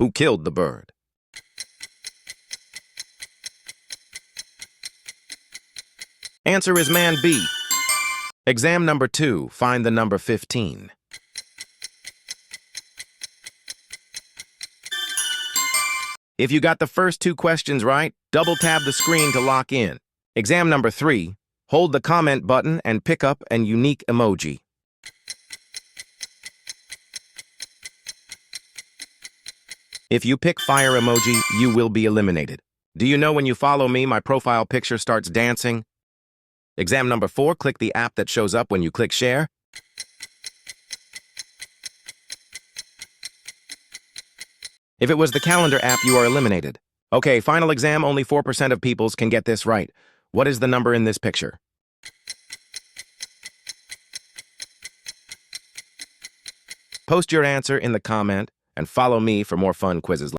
Who killed the bird? Answer is man B. Exam number 2. Find the number 15. If you got the first 2 questions right, double-tab the screen to lock in. Exam number 3. Hold the comment button and pick up an unique emoji. If you pick fire emoji, you will be eliminated. Do you know when you follow me, my profile picture starts dancing? Exam number 4, click the app that shows up when you click share. If it was the calendar app, you are eliminated. Okay, final exam, only 4% of people can get this right. What is the number in this picture? Post your answer in the comment and follow me for more fun quizzes.